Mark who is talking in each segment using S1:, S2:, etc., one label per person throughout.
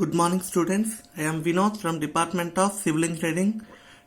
S1: Good morning students, I am Vinod from Department of Civil Engineering.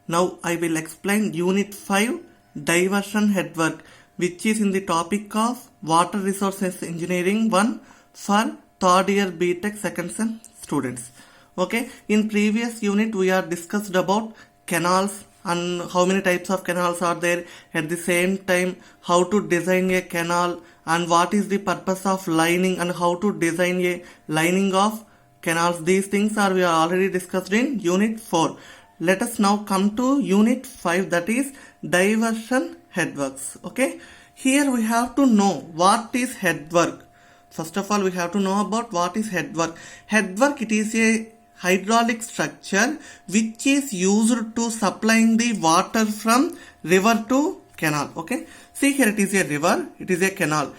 S1: Now I will explain Unit 5 Diversion Headwork, which is in the topic of Water Resources Engineering 1 for third year BTech second sem students. Okay, in previous unit we are discussed about canals and how many types of canals are there, at the same time how to design a canal and what is the purpose of lining and how to design a lining of canals. These things are we are already discussed in unit 4. Let us now come to unit 5, that is diversion headworks. Okay, here we have to know what is headwork. First of all, we have to know about what is headwork. Headwork, it is a hydraulic structure which is used to supplying the water from river to canal. Okay, see here it is a river, it is a canal.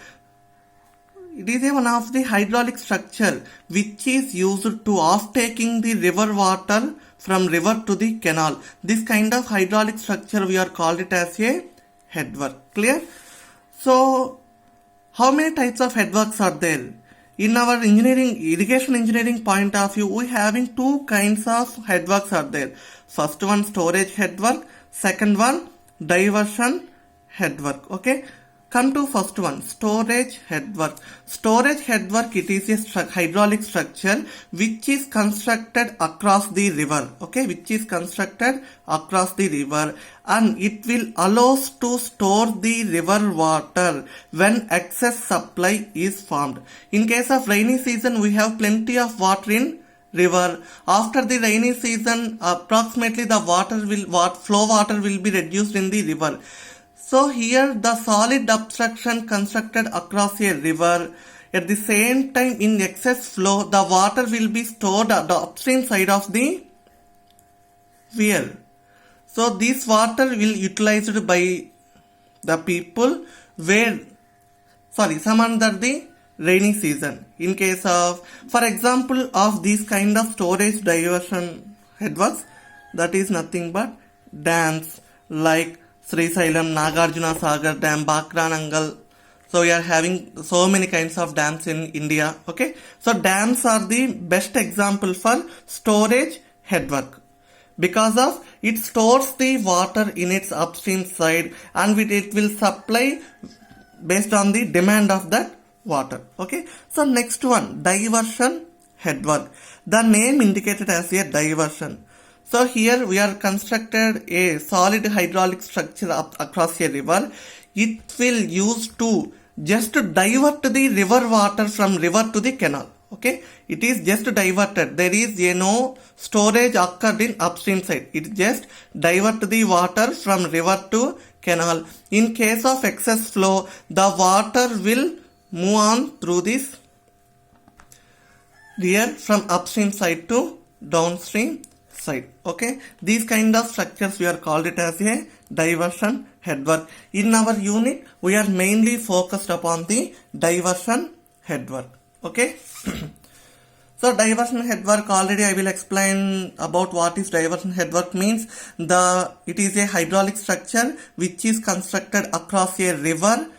S1: It is one of the hydraulic structure which is used to off-taking the river water from river to the canal. This kind of hydraulic structure we are called it as a headwork. Clear? So, how many types of headworks are there? In our irrigation engineering point of view, we having two kinds of headworks are there. First one, storage headwork. Second one, diversion headwork. Okay. Come to first one, storage headwork. Storage headwork, it is a hydraulic structure which is constructed across the river. Okay, which is constructed across the river, and it will allow us to store the river water when excess supply is formed. In case of rainy season, we have plenty of water in river. After the rainy season, approximately the flow water will be reduced in the river. So here the solid obstruction constructed across a river, at the same time in excess flow the water will be stored at the upstream side of the weir. So this water will utilized by the people some under the rainy season. In case of, for example, of these kind of storage diversion headworks, that is nothing but dams like Srisailam, Nagarjuna Sagar Dam, Bakranangal. So we are having so many kinds of dams in India. Okay, so dams are the best example for storage headwork because of it stores the water in its upstream side and it will supply based on the demand of that water. Okay, so next one, diversion headwork. The name indicated as a diversion. So here we are constructed a solid hydraulic structure across a river. It will use to just to divert the river water from river to the canal. Okay, it is just diverted. There is no storage occurred in upstream side. It just divert the water from river to canal. In case of excess flow, the water will move on through this here from upstream side to downstream side. Okay, these kind of structures we are called it as a diversion headwork. In our unit we are mainly focused upon the diversion headwork. Okay. So diversion headwork, already I will explain about what is diversion headwork means. It is a hydraulic structure which is constructed across a river.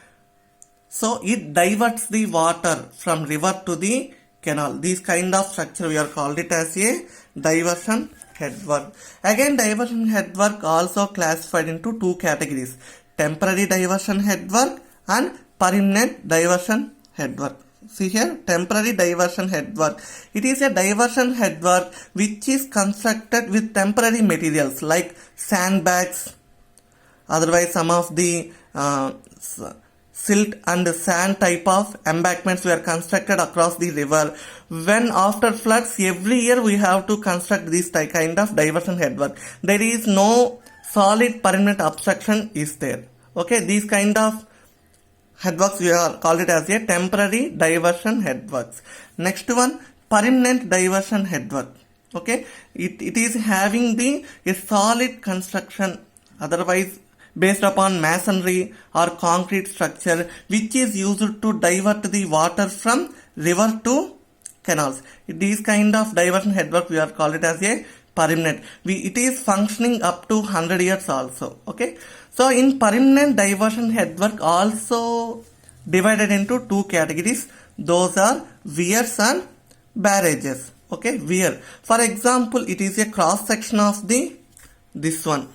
S1: So it diverts the water from river to the canal. This kind of structure we are called it as a diversion headwork. Again, diversion headwork also classified into two categories: temporary diversion headwork and permanent diversion headwork. See here, temporary diversion headwork. It is a diversion headwork which is constructed with temporary materials like sandbags, otherwise some of the silt and sand type of embankments were constructed across the river. When after floods, every year we have to construct this kind of diversion headwork. There is no solid permanent obstruction is there. Okay, these kind of headworks we are called it as a temporary diversion headworks. Next one, permanent diversion headwork. Okay, it is having a solid construction, otherwise based upon masonry or concrete structure which is used to divert the water from river to canals. These kind of diversion headwork we are called it as a permanent. It is functioning up to 100 years also. Okay, so in permanent diversion headwork also divided into two categories. Those are weirs and barrages. Okay, weir. For example, it is a cross section of this one.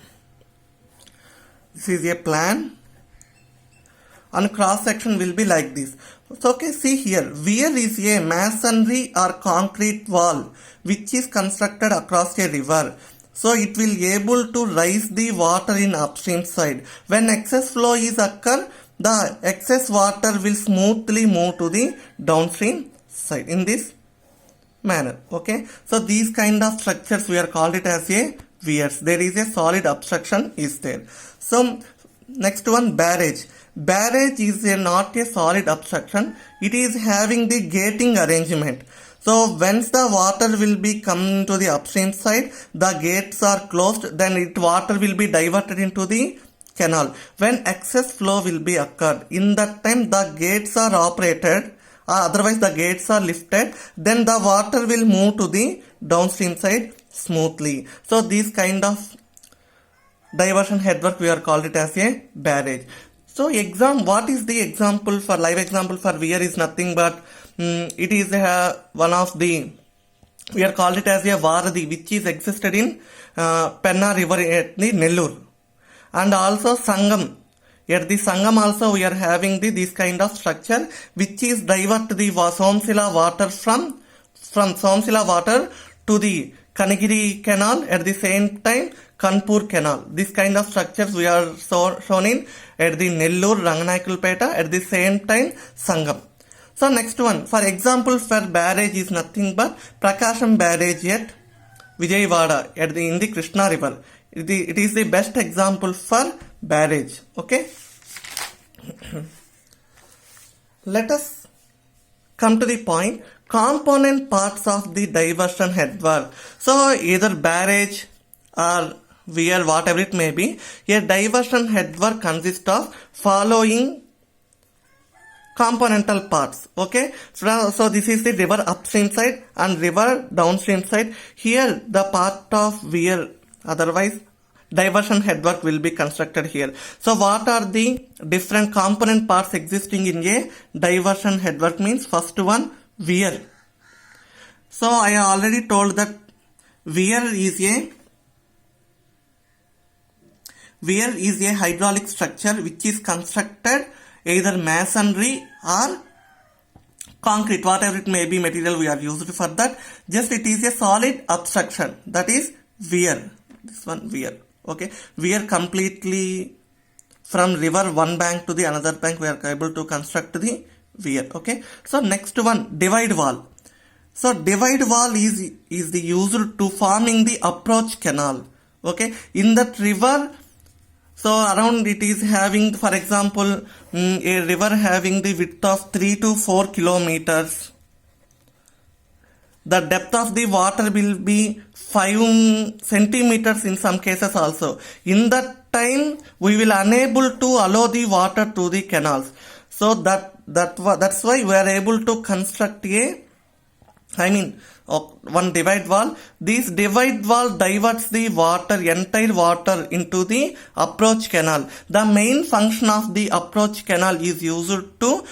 S1: This is a plan, and cross section will be like this. So, okay, see here, weir is a masonry or concrete wall which is constructed across a river. So it will able to raise the water in upstream side. When excess flow is occur, the excess water will smoothly move to the downstream side in this manner. Okay, so these kind of structures we are called it as a weirs. There is a solid obstruction is there. So next one, barrage. Barrage is not a solid obstruction. It is having the gating arrangement. So once the water will be coming to the upstream side, the gates are closed, then water will be diverted into the canal. When excess flow will be occurred, in that time the gates are operated, otherwise the gates are lifted, then the water will move to the downstream side smoothly. So these kind of diversion headwork we are called it as a barrage. So what is the example for live example for weir is nothing but it is one of the, we are called it as a Varadi, which is existed in Penna river at the Nellore, and also Sangam. At the Sangam also we are having this kind of structure which is divert the Somsila water from Somsila water to the Kanigiri canal, at the same time Kanpur canal. This kind of structures we are shown in at the Nellore, Ranganayakulpeta, at the same time Sangam. So next one, for example for barrage is nothing but Prakasham barrage at Vijayawada in the Krishna river. It is the best example for barrage. Okay. Let us come to the point. Component parts of the diversion headwork. So either barrage or weir, whatever it may be, a diversion headwork consists of following componental parts. Okay, so this is the river upstream side and river downstream side. Here the part of weir, otherwise diversion headwork will be constructed here. So what are the different component parts existing in a diversion headwork means? First one, weir. So I already told that weir is a hydraulic structure which is constructed either masonry or concrete, whatever it may be material we are used for that. Just it is a solid obstruction, that is weir. This one weir. Okay, weir completely from river one bank to the another bank we are able to construct the weir. Okay, so next one, divide wall. So divide wall is the used to forming the approach canal. Okay, in that river, so around it is having, for example, a river having the width of 3 to 4 kilometers. The depth of the water will be 5 centimeters in some cases also. In that time, we will unable to allow the water to the canals. So that's why we are able to construct one divide wall. This divide wall diverts the entire water into the approach canal. The main function of the approach canal is used to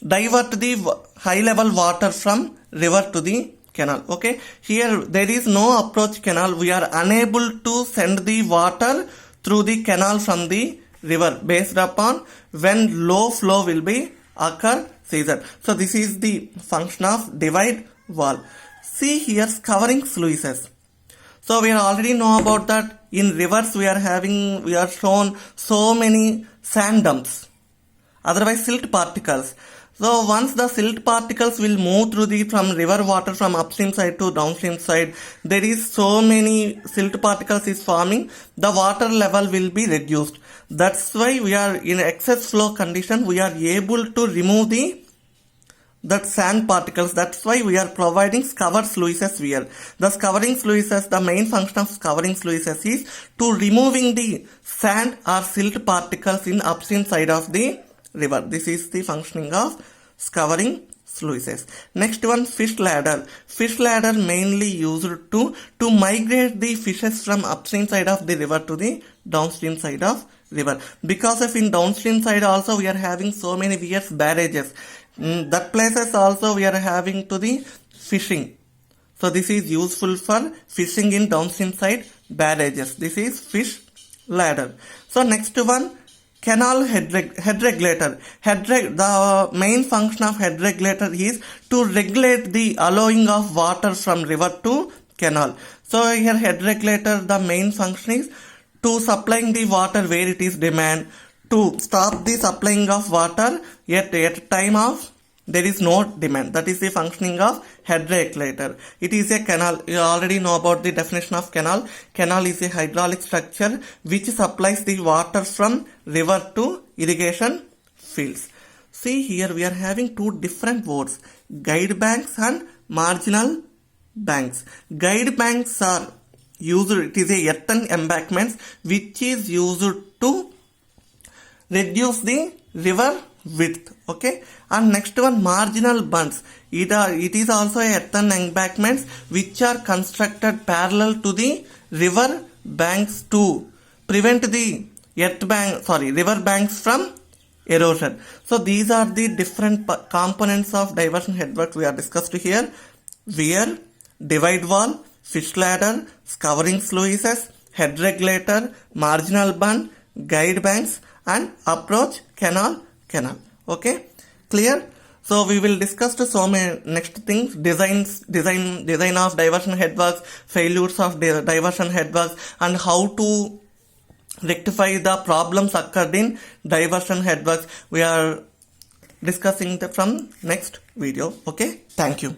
S1: divert the high level water from river to the canal. Okay, here there is no approach canal. We are unable to send the water through the canal from the river based upon when low flow will be occur season. So this is the function of divide wall. See here, covering sluices. So we already know about that. In rivers we are shown so many sand dumps, otherwise silt particles. So once the silt particles will move through from river water from upstream side to downstream side, there is so many silt particles is forming, the water level will be reduced. That's why we are in excess flow condition, we are able to remove that sand particles. That's why we are providing covered sluices here. Thus covering sluices, the main function of covering sluices is to removing the sand or silt particles in upstream side of the river. This is the functioning of covering sluices. Next one, fish ladder. Fish ladder mainly used to migrate the fishes from upstream side of the river to the downstream side of river. Because of in downstream side also we are having so many weirs, barrages. That places also we are having to the fishing. So this is useful for fishing in downstream side barrages. This is fish ladder. So next one, canal head regulator. The main function of head regulator is to regulate the allowing of water from river to canal. So here head regulator, the main function is to supplying the water where it is demand, to stop the supplying of water at time of there is no demand. That is the functioning of head regulator. It is a canal. You already know about the definition of canal. Canal is a hydraulic structure which supplies the water from river to irrigation fields. See here we are having two different words, guide banks and marginal banks. Guide banks are used, it is a earthen embankments which is used to reduce the river width. Okay, and next one, marginal bunds. It is also a earthen embankments which are constructed parallel to the river banks to prevent the river banks from erosion. So these are the different components of diversion headworks we are discussed here. Weir, divide wall, fish ladder, scouring sluices, head regulator, marginal bund, guide banks, and approach canal. Okay, clear? So we will discuss so many next things, design of diversion headworks, failures of diversion headworks, and how to rectify the problems occurred in diversion headworks. We are discussing from next video. Okay, thank you.